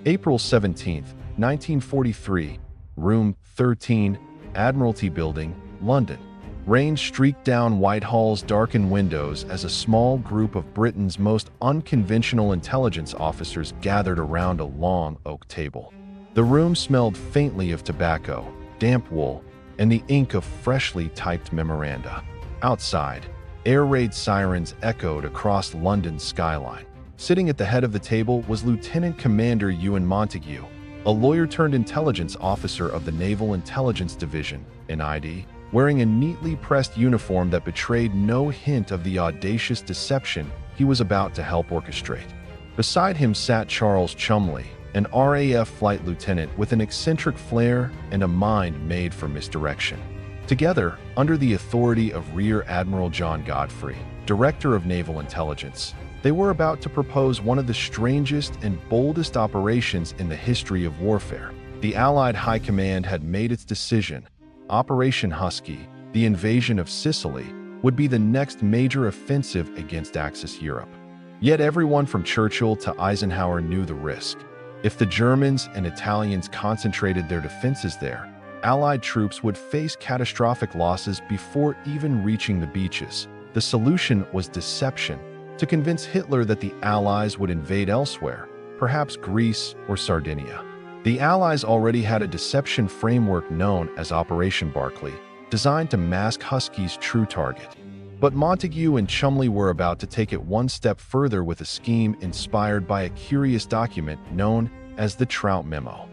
April 17, 1943, Room 13, Admiralty Building, London. Rain streaked down Whitehall's darkened windows as a small group of Britain's most unconventional intelligence officers gathered around a long oak table. The room smelled faintly of tobacco, damp wool, and the ink of freshly typed memoranda. Outside, air raid sirens echoed across London's skyline. Sitting at the head of the table was Lieutenant Commander Ewan Montague, a lawyer-turned-intelligence officer of the Naval Intelligence Division, NID, wearing a neatly pressed uniform that betrayed no hint of the audacious deception he was about to help orchestrate. Beside him sat Charles Chumley, an RAF flight lieutenant with an eccentric flair and a mind made for misdirection. Together, under the authority of Rear Admiral John Godfrey, Director of Naval Intelligence, they were about to propose one of the strangest and boldest operations in the history of warfare. The Allied High Command had made its decision. Operation Husky, the invasion of Sicily, would be the next major offensive against Axis Europe. Yet everyone from Churchill to Eisenhower knew the risk. If the Germans and Italians concentrated their defenses there, Allied troops would face catastrophic losses before even reaching the beaches. The solution was deception, to convince Hitler that the Allies would invade elsewhere, perhaps Greece or Sardinia. The Allies already had a deception framework known as Operation Barclay, designed to mask Husky's true target. But Montague and Chumley were about to take it one step further with a scheme inspired by a curious document known as the Trout Memo.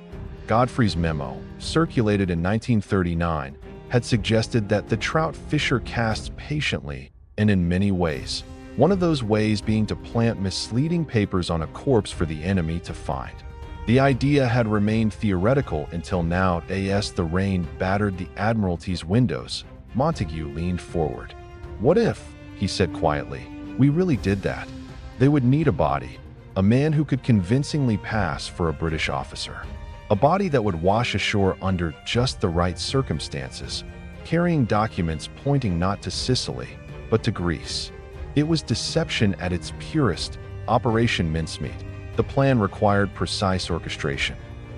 Godfrey's memo, circulated in 1939, had suggested that the trout fisher casts patiently and in many ways, one of those ways being to plant misleading papers on a corpse for the enemy to find. The idea had remained theoretical until now, as the rain battered the Admiralty's windows. Montague leaned forward. "What if," he said quietly, "we really did that? They would need a body, a man who could convincingly pass for a British officer. A body that would wash ashore under just the right circumstances, carrying documents pointing not to Sicily, but to Greece." It was deception at its purest, Operation Mincemeat. The plan required precise orchestration.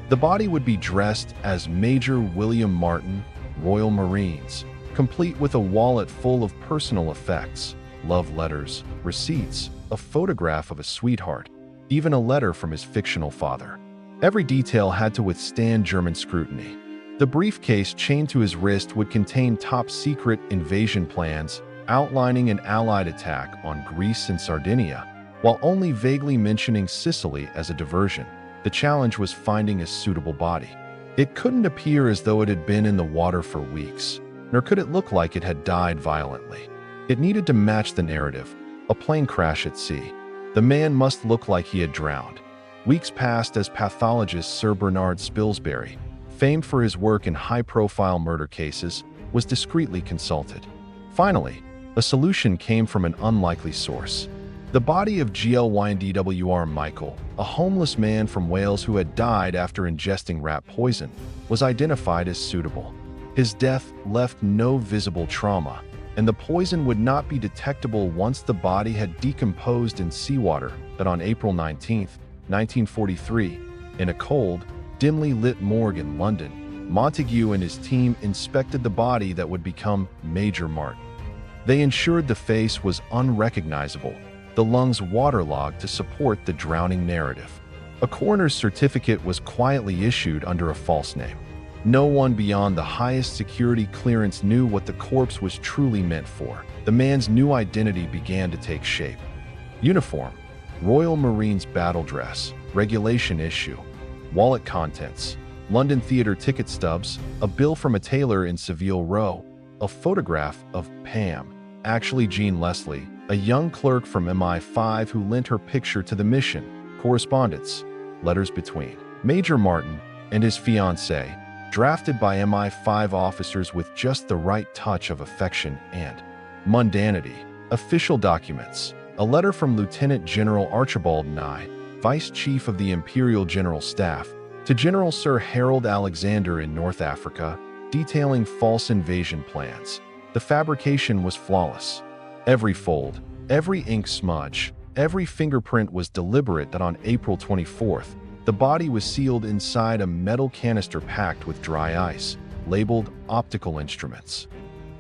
The body would be dressed as Major William Martin, Royal Marines, complete with a wallet full of personal effects, love letters, receipts, a photograph of a sweetheart, even a letter from his fictional father. Every detail had to withstand German scrutiny. The briefcase chained to his wrist would contain top-secret invasion plans outlining an Allied attack on Greece and Sardinia, while only vaguely mentioning Sicily as a diversion. The challenge was finding a suitable body. It couldn't appear as though it had been in the water for weeks, nor could it look like it had died violently. It needed to match the narrative, a plane crash at sea. The man must look like he had drowned. Weeks passed as pathologist Sir Bernard Spilsbury, famed for his work in high-profile murder cases, was discreetly consulted. Finally, a solution came from an unlikely source. The body of GLYNDWR Michael, a homeless man from Wales who had died after ingesting rat poison, was identified as suitable. His death left no visible trauma, and the poison would not be detectable once the body had decomposed in seawater. But on April 19, 1943, in a cold, dimly lit morgue in London, Montague and his team inspected the body that would become Major Martin. They ensured the face was unrecognizable, the lungs waterlogged to support the drowning narrative. A coroner's certificate was quietly issued under a false name. No one beyond the highest security clearance knew what the corpse was truly meant for. The man's new identity began to take shape. Uniform, Royal Marines battle dress, regulation issue, wallet contents, London Theatre ticket stubs, a bill from a tailor in Savile Row, a photograph of Pam, actually Jean Leslie, a young clerk from MI5 who lent her picture to the mission, correspondence, letters between Major Martin and his fiancée, drafted by MI5 officers with just the right touch of affection and mundanity, official documents, a letter from Lieutenant General Archibald Nye, Vice Chief of the Imperial General Staff, to General Sir Harold Alexander in North Africa, detailing false invasion plans. The fabrication was flawless. Every fold, every ink smudge, every fingerprint was deliberate. That on April 24th, The body was sealed inside a metal canister packed with dry ice, labeled optical instruments.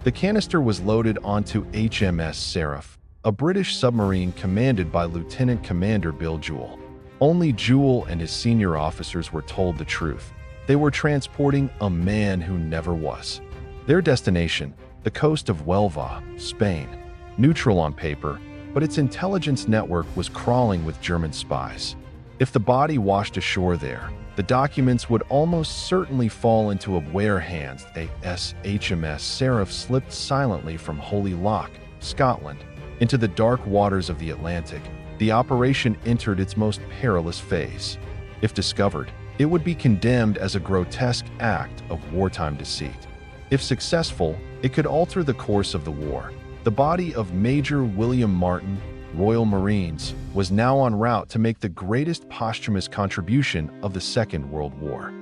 The canister was loaded onto HMS Seraph, a British submarine commanded by Lieutenant Commander Bill Jewell. Only Jewell and his senior officers were told the truth. They were transporting a man who never was. Their destination, the coast of Huelva, Spain. Neutral on paper, but its intelligence network was crawling with German spies. If the body washed ashore there, the documents would almost certainly fall into aware hands. HMS Seraph slipped silently from Holy Loch, Scotland, into the dark waters of the Atlantic. The operation entered its most perilous phase. If discovered, it would be condemned as a grotesque act of wartime deceit. If successful, it could alter the course of the war. The body of Major William Martin, Royal Marines, was now en route to make the greatest posthumous contribution of the Second World War.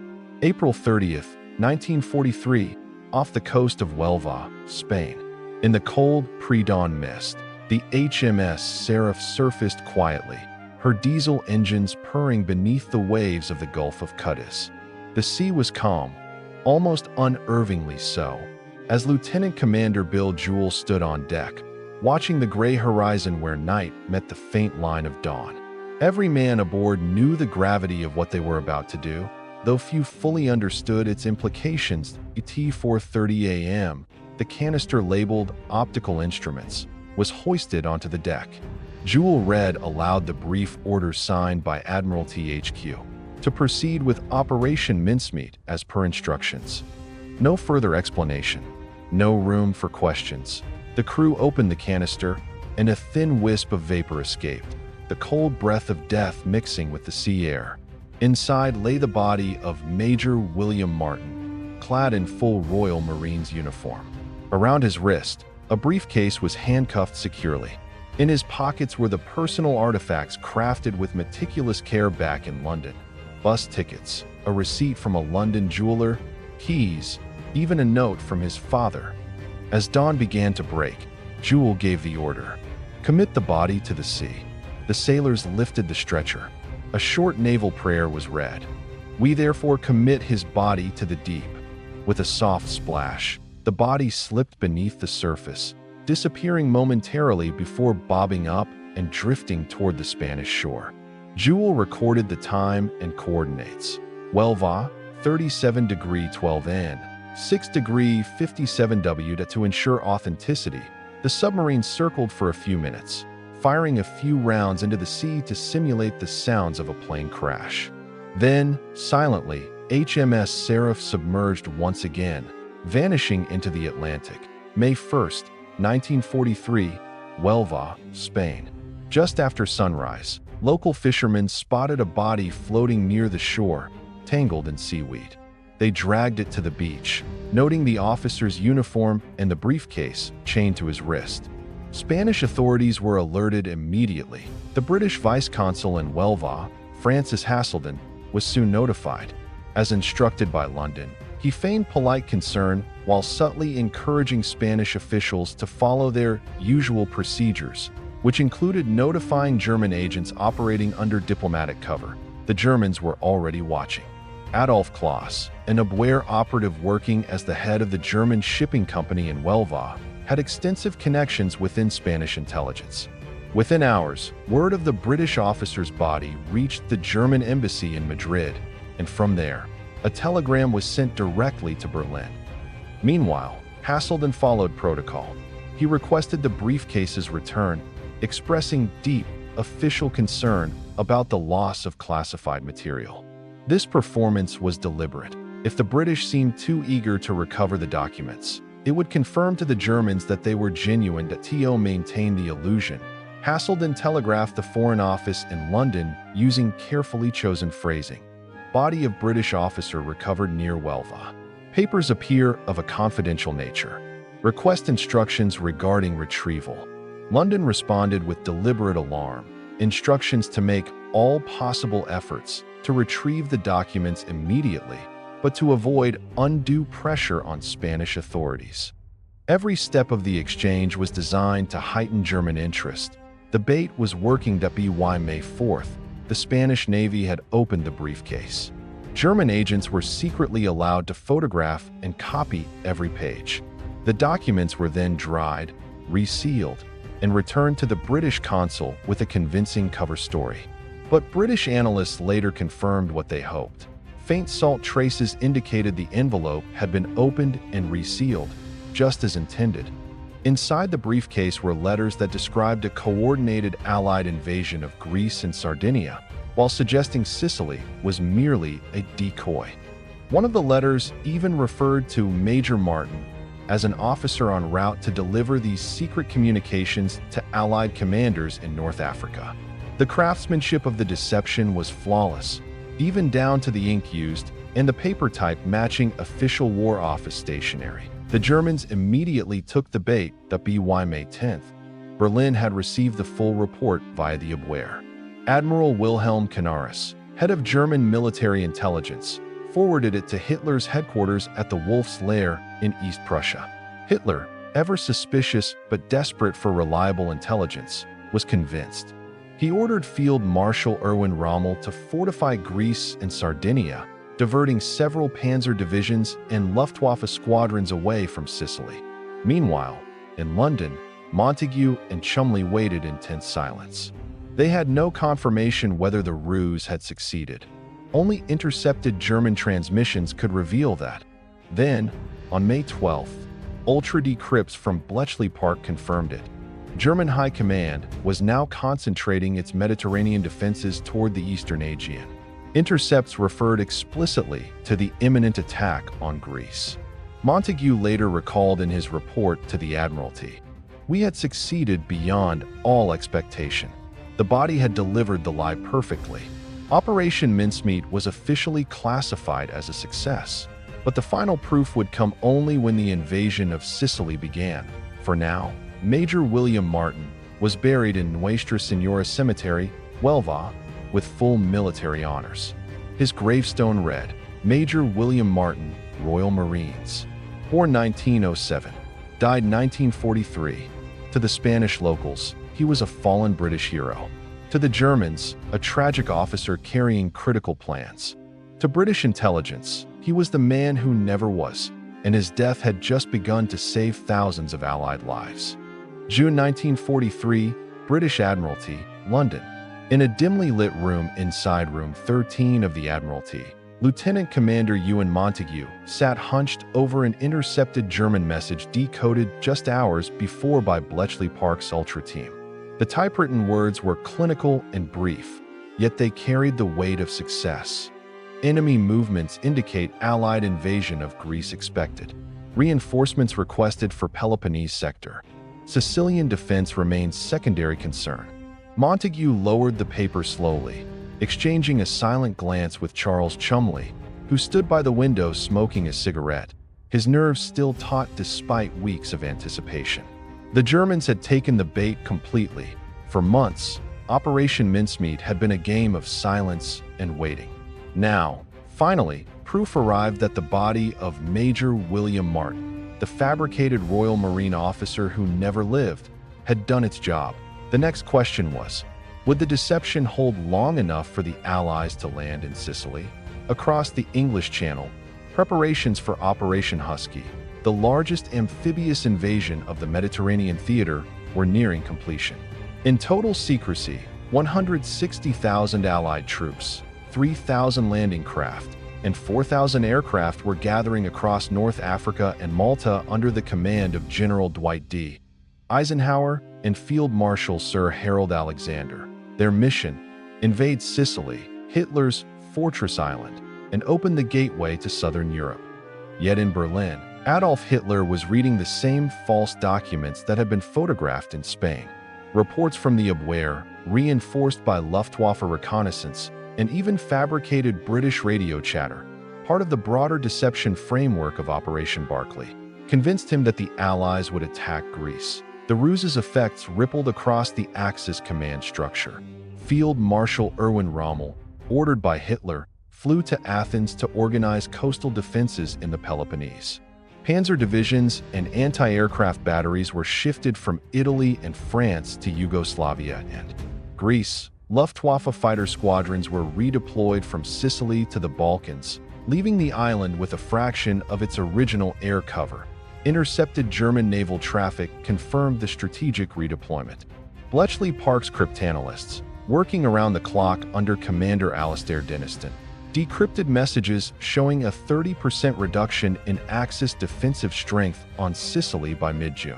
April 30th, 1943, off the coast of Huelva, Spain. In the cold, pre-dawn mist, the HMS Seraph surfaced quietly, her diesel engines purring beneath the waves of the Gulf of Cadiz. The sea was calm, almost unnervingly so, as Lieutenant Commander Bill Jewell stood on deck, watching the gray horizon where night met the faint line of dawn. Every man aboard knew the gravity of what they were about to do, though few fully understood its implications. At 4:30 a.m., the canister labeled optical instruments was hoisted onto the deck. Jewell read aloud the brief order signed by Admiralty HQ to proceed with Operation Mincemeat as per instructions. No further explanation, no room for questions. The crew opened the canister, and a thin wisp of vapor escaped, the cold breath of death mixing with the sea air. Inside lay the body of Major William Martin, clad in full Royal Marines uniform. Around his wrist, a briefcase was handcuffed securely. In his pockets were the personal artifacts crafted with meticulous care back in London. Bus tickets, a receipt from a London jeweler, keys, even a note from his father. As dawn began to break, Jewell gave the order, "Commit the body to the sea." The sailors lifted the stretcher. A short naval prayer was read. "We therefore commit his body to the deep." With a soft splash, the body slipped beneath the surface, disappearing momentarily before bobbing up and drifting toward the Spanish shore. Jewell recorded the time and coordinates. Huelva, 37°12'N, 6°57'W. To ensure authenticity, the submarine circled for a few minutes, firing a few rounds into the sea to simulate the sounds of a plane crash. Then, silently, HMS Seraph submerged once again, vanishing into the Atlantic. May 1st, 1943, Huelva, Spain. Just after sunrise, local fishermen spotted a body floating near the shore, tangled in seaweed. They dragged it to the beach, noting the officer's uniform and the briefcase chained to his wrist. Spanish authorities were alerted immediately. The British vice-consul in Huelva, Francis Haselden, was soon notified. As instructed by London, he feigned polite concern while subtly encouraging Spanish officials to follow their usual procedures, which included notifying German agents operating under diplomatic cover. The Germans were already watching. Adolf Klaus, an Abwehr operative working as the head of the German shipping company in Huelva, had extensive connections within Spanish intelligence. Within hours, word of the British officer's body reached the German embassy in Madrid, and from there, a telegram was sent directly to Berlin. Meanwhile, Haselden followed protocol. He requested the briefcase's return, expressing deep, official concern about the loss of classified material. This performance was deliberate. If the British seemed too eager to recover the documents, it would confirm to the Germans that they were genuine. To maintain the illusion, Haselden telegraphed the Foreign Office in London using carefully chosen phrasing. Body of British officer recovered near Huelva. Papers appear of a confidential nature. Request instructions regarding retrieval. London responded with deliberate alarm, instructions to make all possible efforts to retrieve the documents immediately, but to avoid undue pressure on Spanish authorities. Every step of the exchange was designed to heighten German interest. The bait was working. By May 4th, the Spanish Navy had opened the briefcase. German agents were secretly allowed to photograph and copy every page. The documents were then dried, resealed, and returned to the British consul with a convincing cover story. But British analysts later confirmed what they hoped. Faint salt traces indicated the envelope had been opened and resealed, just as intended. Inside the briefcase were letters that described a coordinated Allied invasion of Greece and Sardinia, while suggesting Sicily was merely a decoy. One of the letters even referred to Major Martin as an officer en route to deliver these secret communications to Allied commanders in North Africa. The craftsmanship of the deception was flawless, even down to the ink used and the paper type matching official War Office stationery. The Germans immediately took the bait that by May 10th, Berlin had received the full report via the WWII. Admiral Wilhelm Canaris, head of German military intelligence, forwarded it to Hitler's headquarters at the Wolf's Lair in East Prussia. Hitler, ever suspicious but desperate for reliable intelligence, was convinced. He ordered Field Marshal Erwin Rommel to fortify Greece and Sardinia, diverting several panzer divisions and Luftwaffe squadrons away from Sicily. Meanwhile, in London, Montagu and Cholmondeley waited in tense silence. They had no confirmation whether the ruse had succeeded. Only intercepted German transmissions could reveal that. Then, on May 12th, ultra decrypts from Bletchley Park confirmed it. German High Command was now concentrating its Mediterranean defenses toward the Eastern Aegean. Intercepts referred explicitly to the imminent attack on Greece. Montagu later recalled in his report to the Admiralty, "We had succeeded beyond all expectation. The body had delivered the lie perfectly." Operation Mincemeat was officially classified as a success, but the final proof would come only when the invasion of Sicily began. For now, Major William Martin was buried in Nuestra Senora Cemetery, Huelva, with full military honors. His gravestone read, Major William Martin, Royal Marines. Born 1907, died 1943. To the Spanish locals, he was a fallen British hero. To the Germans, a tragic officer carrying critical plans. To British intelligence, he was the man who never was, and his death had just begun to save thousands of Allied lives. June 1943, British Admiralty, London. In a dimly lit room inside Room 13 of the Admiralty, Lieutenant Commander Ewan Montagu sat hunched over an intercepted German message decoded just hours before by Bletchley Park's Ultra team. The typewritten words were clinical and brief, yet they carried the weight of success. Enemy movements indicate Allied invasion of Greece expected. Reinforcements requested for Peloponnese sector. Sicilian defense remains secondary concern. Montagu lowered the paper slowly, exchanging a silent glance with Charles Cholmondeley, who stood by the window smoking a cigarette, his nerves still taut despite weeks of anticipation. The Germans had taken the bait completely. For months, Operation Mincemeat had been a game of silence and waiting. Now, finally, proof arrived that the body of Major William Martin, the fabricated Royal Marine officer who never lived, had done its job. The next question was, would the deception hold long enough for the Allies to land in Sicily? Across the English Channel, preparations for Operation Husky, the largest amphibious invasion of the Mediterranean theater, were nearing completion. In total secrecy, 160,000 Allied troops, 3,000 landing craft, and 4,000 aircraft were gathering across North Africa and Malta under the command of General Dwight D. Eisenhower and Field Marshal Sir Harold Alexander. Their mission: invade Sicily, Hitler's fortress island, and open the gateway to southern Europe. Yet in Berlin, Adolf Hitler was reading the same false documents that had been photographed in Spain. Reports from the WWII, reinforced by Luftwaffe reconnaissance, and even fabricated British radio chatter, part of the broader deception framework of Operation Barclay, convinced him that the Allies would attack Greece. The ruse's effects rippled across the Axis command structure. Field Marshal Erwin Rommel, ordered by Hitler, flew to Athens to organize coastal defenses in the Peloponnese. Panzer divisions and anti-aircraft batteries were shifted from Italy and France to Yugoslavia and Greece, Luftwaffe fighter squadrons were redeployed from Sicily to the Balkans, leaving the island with a fraction of its original air cover. Intercepted German naval traffic confirmed the strategic redeployment. Bletchley Park's cryptanalysts, working around the clock under Commander Alastair Denniston, decrypted messages showing a 30% reduction in Axis defensive strength on Sicily by mid-June.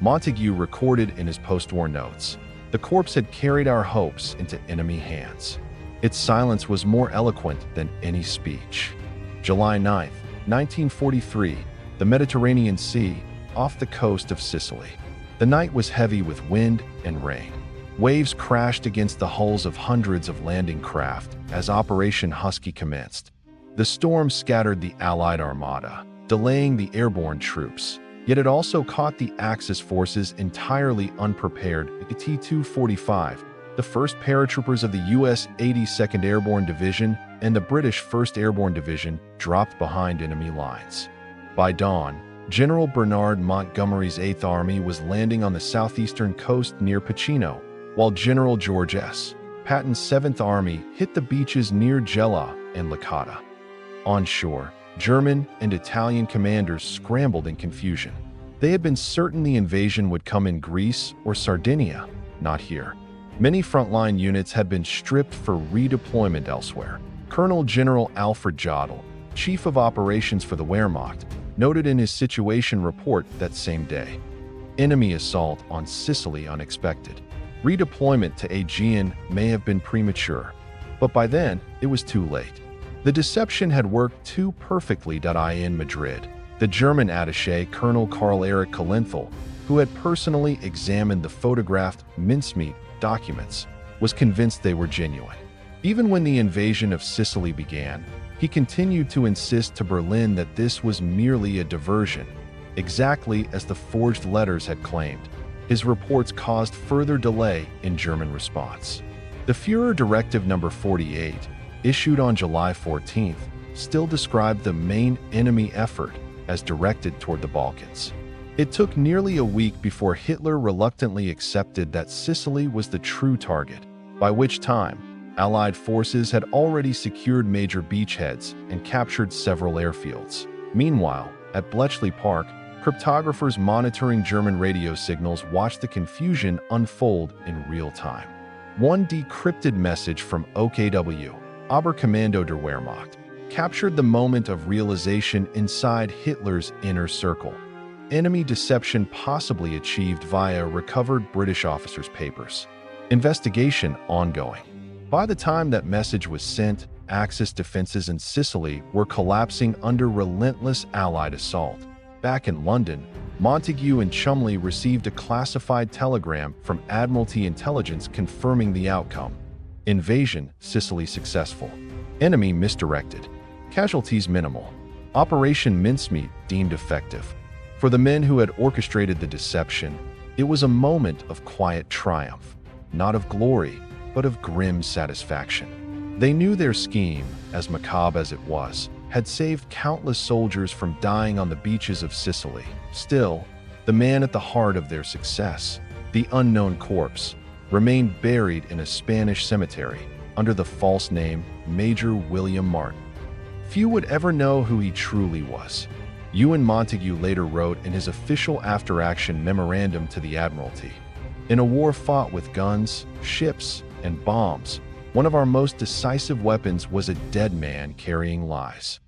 Montague recorded in his post-war notes, "The corpse had carried our hopes into enemy hands. Its silence was more eloquent than any speech." July 9, 1943, the Mediterranean Sea, off the coast of Sicily. The night was heavy with wind and rain. Waves crashed against the hulls of hundreds of landing craft as Operation Husky commenced. The storm scattered the Allied armada, delaying the airborne troops, yet it also caught the Axis forces entirely unprepared. The T-245, the 1st paratroopers of the U.S. 82nd Airborne Division and the British 1st Airborne Division, dropped behind enemy lines. By dawn, General Bernard Montgomery's 8th Army was landing on the southeastern coast near Pachino, while General George S. Patton's 7th Army hit the beaches near Gela and Licata. On shore, German and Italian commanders scrambled in confusion. They had been certain the invasion would come in Greece or Sardinia, not here. Many frontline units had been stripped for redeployment elsewhere. Colonel General Alfred Jodl, Chief of Operations for the Wehrmacht, noted in his situation report that same day, "Enemy assault on Sicily unexpected. Redeployment to Aegean may have been premature, but by then it was too late. The deception had worked too perfectly." In Madrid, the German attaché Colonel Karl Erich Kalinthal, who had personally examined the photographed Mincemeat documents, was convinced they were genuine. Even when the invasion of Sicily began, he continued to insist to Berlin that this was merely a diversion, exactly as the forged letters had claimed. His reports caused further delay in German response. The Führer Directive No. 48, issued on July 14th, still described the main enemy effort as directed toward the Balkans. It took nearly a week before Hitler reluctantly accepted that Sicily was the true target, by which time Allied forces had already secured major beachheads and captured several airfields. Meanwhile, at Bletchley Park, cryptographers monitoring German radio signals watched the confusion unfold in real time. One decrypted message from OKW, Oberkommando der Wehrmacht, captured the moment of realization inside Hitler's inner circle. Enemy deception possibly achieved via recovered British officers' papers. Investigation ongoing. By the time that message was sent, Axis defenses in Sicily were collapsing under relentless Allied assault. Back in London, Montague and Cholmondeley received a classified telegram from Admiralty intelligence confirming the outcome. Invasion, Sicily successful. Enemy misdirected. Casualties minimal. Operation Mincemeat deemed effective. For the men who had orchestrated the deception, it was a moment of quiet triumph, not of glory, but of grim satisfaction. They knew their scheme, as macabre as it was, had saved countless soldiers from dying on the beaches of Sicily. Still, the man at the heart of their success, the unknown corpse, remained buried in a Spanish cemetery under the false name Major William Martin. Few would ever know who he truly was. Ewan Montague later wrote in his official after-action memorandum to the Admiralty, "In a war fought with guns, ships, and bombs, one of our most decisive weapons was a dead man carrying lies."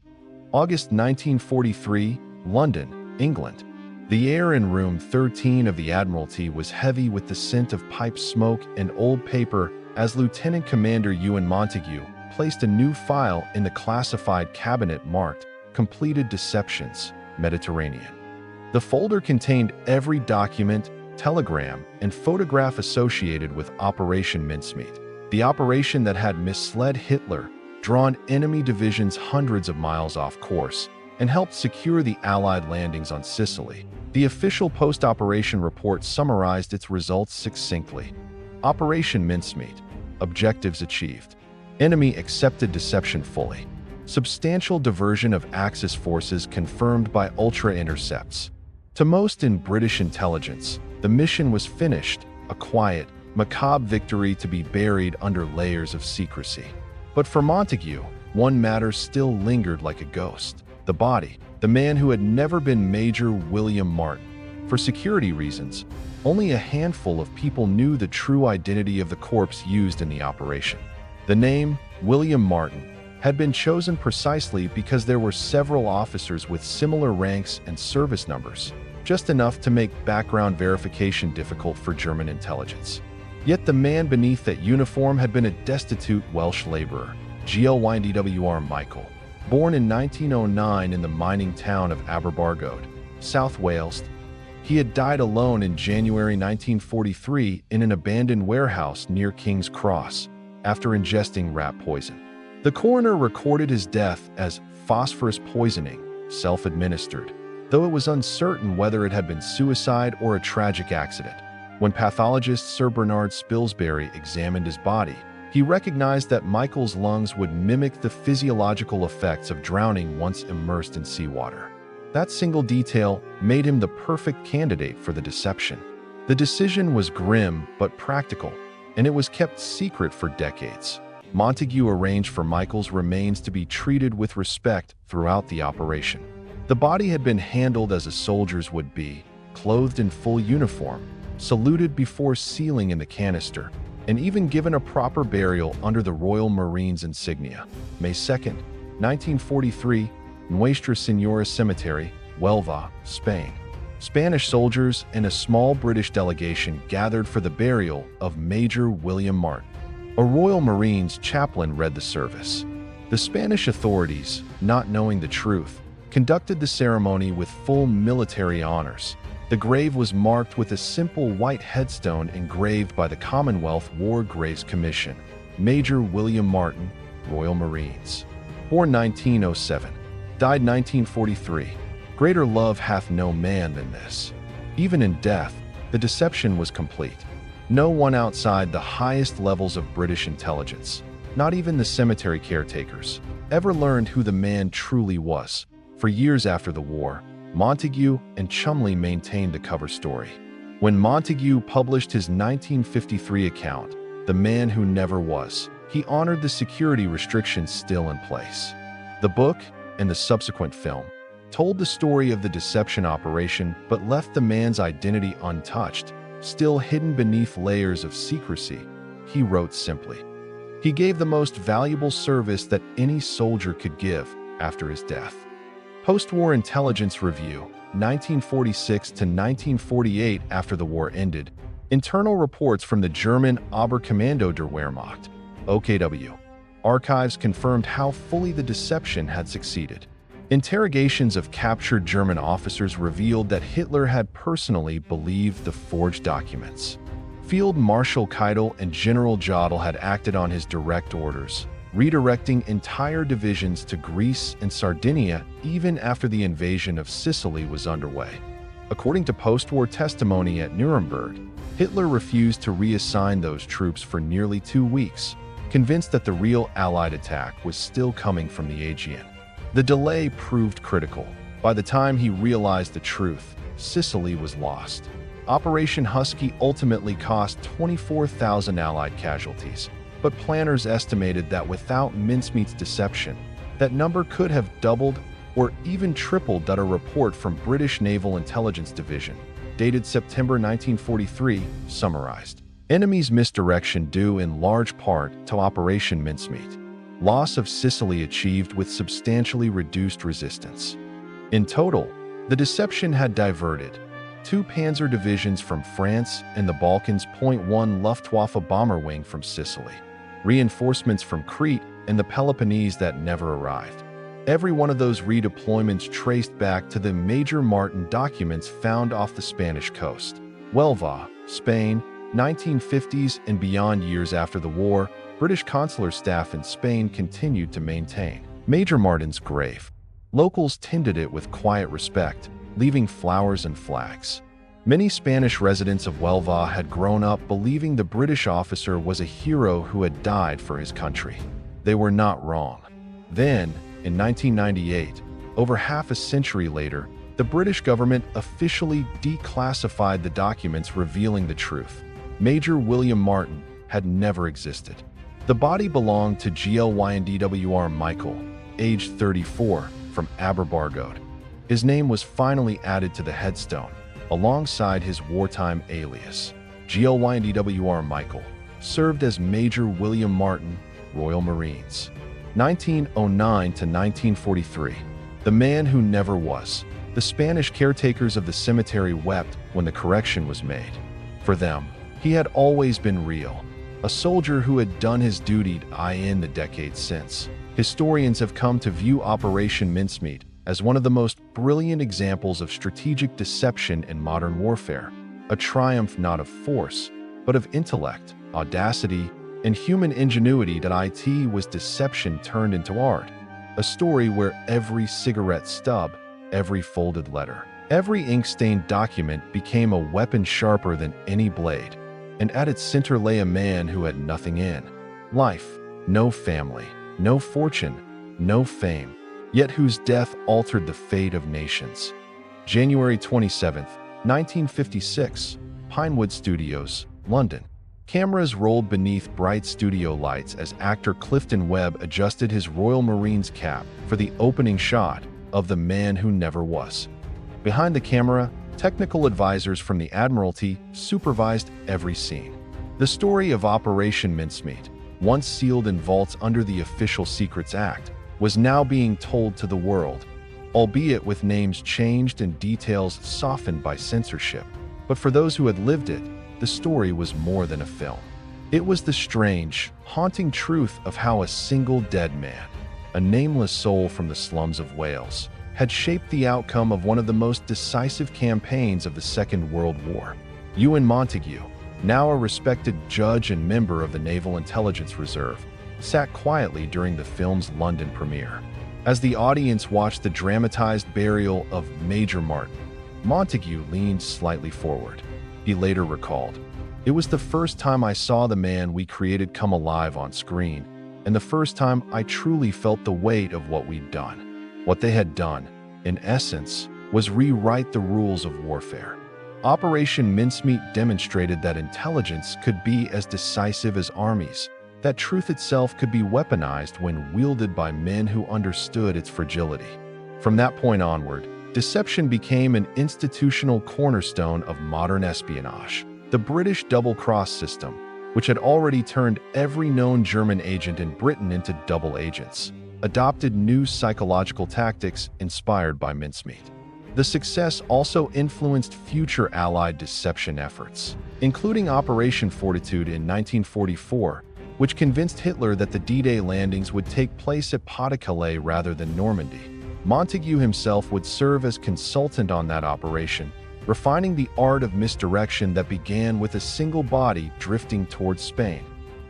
August 1943, London, England. The air in room 13 of the Admiralty was heavy with the scent of pipe smoke and old paper as Lieutenant Commander Ewan Montague placed a new file in the classified cabinet marked Completed Deceptions, Mediterranean. The folder contained every document, telegram, and photograph associated with Operation Mincemeat, the operation that had misled Hitler, drawn enemy divisions hundreds of miles off course, and helped secure the Allied landings on Sicily. The official post-operation report summarized its results succinctly. Operation Mincemeat. Objectives achieved. Enemy accepted deception fully. Substantial diversion of Axis forces confirmed by ultra-intercepts. To most in British intelligence, the mission was finished, a quiet, macabre victory to be buried under layers of secrecy. But for Montague, one matter still lingered like a ghost: the body, the man who had never been Major William Martin. For security reasons, only a handful of people knew the true identity of the corpse used in the operation. The name, William Martin, had been chosen precisely because there were several officers with similar ranks and service numbers, just enough to make background verification difficult for German intelligence. Yet the man beneath that uniform had been a destitute Welsh laborer, Glynwr Michael, born in 1909 in the mining town of Aberbargod, South Wales. He had died alone in January 1943 in an abandoned warehouse near King's Cross after ingesting rat poison. The coroner recorded his death as phosphorus poisoning, self-administered, though it was uncertain whether it had been suicide or a tragic accident. When pathologist Sir Bernard Spilsbury examined his body, he recognized that Michael's lungs would mimic the physiological effects of drowning once immersed in seawater. That single detail made him the perfect candidate for the deception. The decision was grim but practical, and it was kept secret for decades. Montague arranged for Michael's remains to be treated with respect throughout the operation. The body had been handled as a soldier's would be, clothed in full uniform, saluted before sealing in the canister, and even given a proper burial under the Royal Marines insignia. May 2nd, 1943, Nuestra Señora Cemetery, Huelva, Spain. Spanish soldiers and a small British delegation gathered for the burial of Major William Martin. A Royal Marines chaplain read the service. The Spanish authorities, not knowing the truth, conducted the ceremony with full military honors. The grave was marked with a simple white headstone engraved by the Commonwealth War Graves Commission, Major William Martin, Royal Marines. Born 1907, died 1943. Greater love hath no man than this. Even in death, the deception was complete. No one outside the highest levels of British intelligence, not even the cemetery caretakers, ever learned who the man truly was. For years after the war, Montague and Chumley maintained the cover story. When Montague published his 1953 account, The Man Who Never Was, he honored the security restrictions still in place. The book, and the subsequent film, told the story of the deception operation but left the man's identity untouched, still hidden beneath layers of secrecy. He wrote simply, "He gave the most valuable service that any soldier could give after his death." Post-war intelligence review, 1946 to 1948. After the war ended, internal reports from the German Oberkommando der Wehrmacht, OKW, archives confirmed how fully the deception had succeeded. Interrogations of captured German officers revealed that Hitler had personally believed the forged documents. Field Marshal Keitel and General Jodl had acted on his direct orders, redirecting entire divisions to Greece and Sardinia even after the invasion of Sicily was underway. According to post-war testimony at Nuremberg, Hitler refused to reassign those troops for nearly 2 weeks, convinced that the real Allied attack was still coming from the Aegean. The delay proved critical. By the time he realized the truth, Sicily was lost. Operation Husky ultimately cost 24,000 Allied casualties, but planners estimated that without Mincemeat's deception, that number could have doubled or even tripled. A report from British Naval Intelligence Division, dated September 1943, summarized enemy's misdirection due in large part to Operation Mincemeat. Loss of Sicily achieved with substantially reduced resistance. In total, the deception had diverted 2 panzer divisions from France and the Balkans, 1 Luftwaffe bomber wing from Sicily, reinforcements from Crete and the Peloponnese that never arrived. Every one of those redeployments traced back to the Major Martin documents found off the Spanish coast. Huelva, Spain, 1950s and beyond. Years after the war, British consular staff in Spain continued to maintain Major Martin's grave. Locals tended it with quiet respect, leaving flowers and flags. Many Spanish residents of Huelva had grown up believing the British officer was a hero who had died for his country. They were not wrong. Then, in 1998, over half a century later, the British government officially declassified the documents revealing the truth. Major William Martin, had never existed. The body belonged to WWII Michael, aged 34, from Aberbargoed. His name was finally added to the headstone, alongside his wartime alias. WWII Michael served as Major William Martin, Royal Marines. 1909 to 1943. The man who never was. The Spanish caretakers of the cemetery wept when the correction was made. For them, he had always been real, a soldier who had done his duty in the decades since. Historians have come to view Operation Mincemeat as one of the most brilliant examples of strategic deception in modern warfare, a triumph not of force, but of intellect, audacity, and human ingenuity. It was deception turned into art, a story where every cigarette stub, every folded letter, every ink-stained document became a weapon sharper than any blade, and at its center lay a man who had nothing in life, no family, no fortune, no fame, yet whose death altered the fate of nations. January 27, 1956, Pinewood Studios, London. Cameras rolled beneath bright studio lights as actor Clifton Webb adjusted his Royal Marines cap for the opening shot of The Man Who Never Was. Behind the camera, technical advisors from the Admiralty supervised every scene. The story of Operation Mincemeat, once sealed in vaults under the Official Secrets Act, was now being told to the world, albeit with names changed and details softened by censorship. But for those who had lived it, the story was more than a film. It was the strange, haunting truth of how a single dead man, a nameless soul from the slums of Wales, had shaped the outcome of one of the most decisive campaigns of the Second World War. Ewan Montague, now a respected judge and member of the Naval Intelligence Reserve, sat quietly during the film's London premiere. As the audience watched the dramatized burial of Major Martin, Montague leaned slightly forward. He later recalled, "It was the first time I saw the man we created come alive on screen, and the first time I truly felt the weight of what we'd done." What they had done, in essence, was rewrite the rules of warfare. Operation Mincemeat demonstrated that intelligence could be as decisive as armies, that truth itself could be weaponized when wielded by men who understood its fragility. From that point onward, deception became an institutional cornerstone of modern espionage. The British double-cross system, which had already turned every known German agent in Britain into double agents, adopted new psychological tactics inspired by Mincemeat. The success also influenced future Allied deception efforts, including Operation Fortitude in 1944, which convinced Hitler that the D-Day landings would take place at Pas-de-Calais rather than Normandy. Montague himself would serve as consultant on that operation, refining the art of misdirection that began with a single body drifting towards Spain.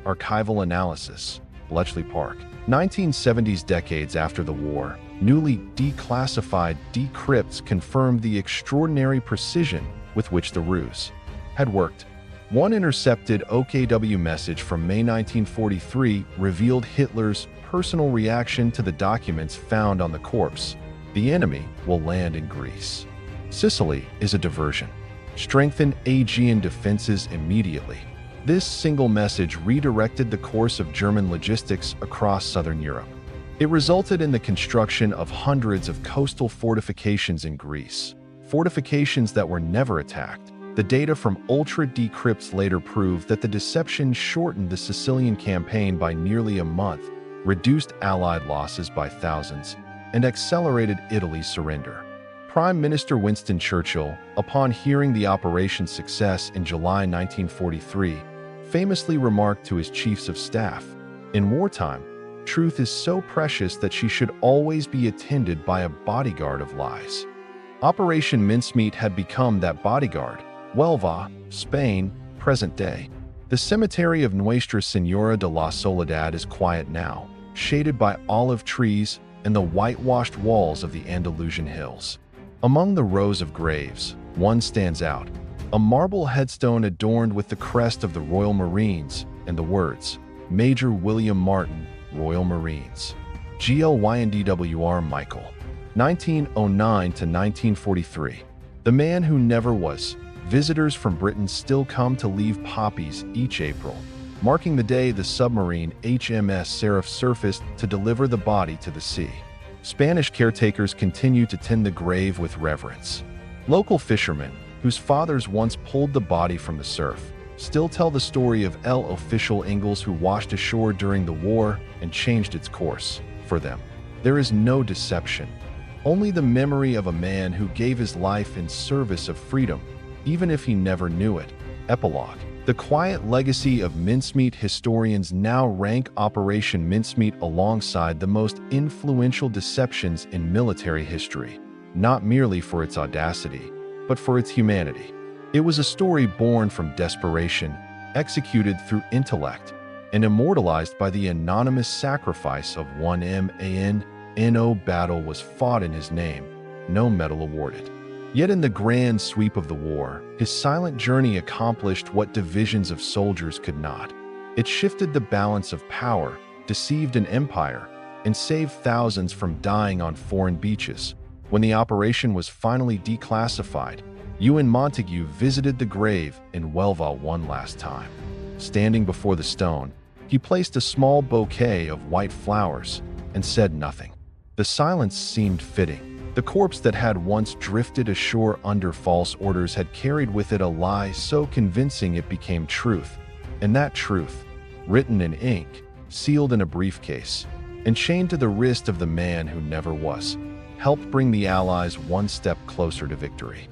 Archival analysis. Bletchley Park. 1970s. Decades after the war, newly declassified decrypts confirmed the extraordinary precision with which the ruse had worked. One intercepted OKW message from May 1943 revealed Hitler's personal reaction to the documents found on the corpse. "The enemy will land in Greece. Sicily is a diversion. Strengthen Aegean defenses immediately." This single message redirected the course of German logistics across southern Europe. It resulted in the construction of hundreds of coastal fortifications in Greece, fortifications that were never attacked. The data from Ultra Decrypts later proved that the deception shortened the Sicilian campaign by nearly a month, reduced Allied losses by thousands, and accelerated Italy's surrender. Prime Minister Winston Churchill, upon hearing the operation's success in July 1943, famously remarked to his chiefs of staff, "In wartime, truth is so precious that she should always be attended by a bodyguard of lies." Operation Mincemeat had become that bodyguard. Huelva, Spain, present day. The cemetery of Nuestra Señora de la Soledad is quiet now, shaded by olive trees and the whitewashed walls of the Andalusian hills. Among the rows of graves, one stands out, a marble headstone adorned with the crest of the Royal Marines and the words, "Major William Martin, Royal Marines. GLYNDWR Michael. 1909 to 1943. The Man Who Never Was." Visitors from Britain still come to leave poppies each April, marking the day the submarine HMS Seraph surfaced to deliver the body to the sea. Spanish caretakers continue to tend the grave with reverence. Local fishermen, whose fathers once pulled the body from the surf, still tell the story of El Oficial Ingalls who washed ashore during the war and changed its course. For them, there is no deception, only the memory of a man who gave his life in service of freedom, even if he never knew it. Epilogue. The quiet legacy of Mincemeat historians now rank Operation Mincemeat alongside the most influential deceptions in military history, not merely for its audacity, but for its humanity. It was a story born from desperation, executed through intellect, and immortalized by the anonymous sacrifice of one man. No battle was fought in his name, no medal awarded. Yet in the grand sweep of the war, his silent journey accomplished what divisions of soldiers could not. It shifted the balance of power, deceived an empire, and saved thousands from dying on foreign beaches. When the operation was finally declassified, Ewan Montague visited the grave in Welva one last time. Standing before the stone, he placed a small bouquet of white flowers and said nothing. The silence seemed fitting. The corpse that had once drifted ashore under false orders had carried with it a lie so convincing it became truth. And that truth, written in ink, sealed in a briefcase, and chained to the wrist of the man who never was, helped bring the Allies one step closer to victory.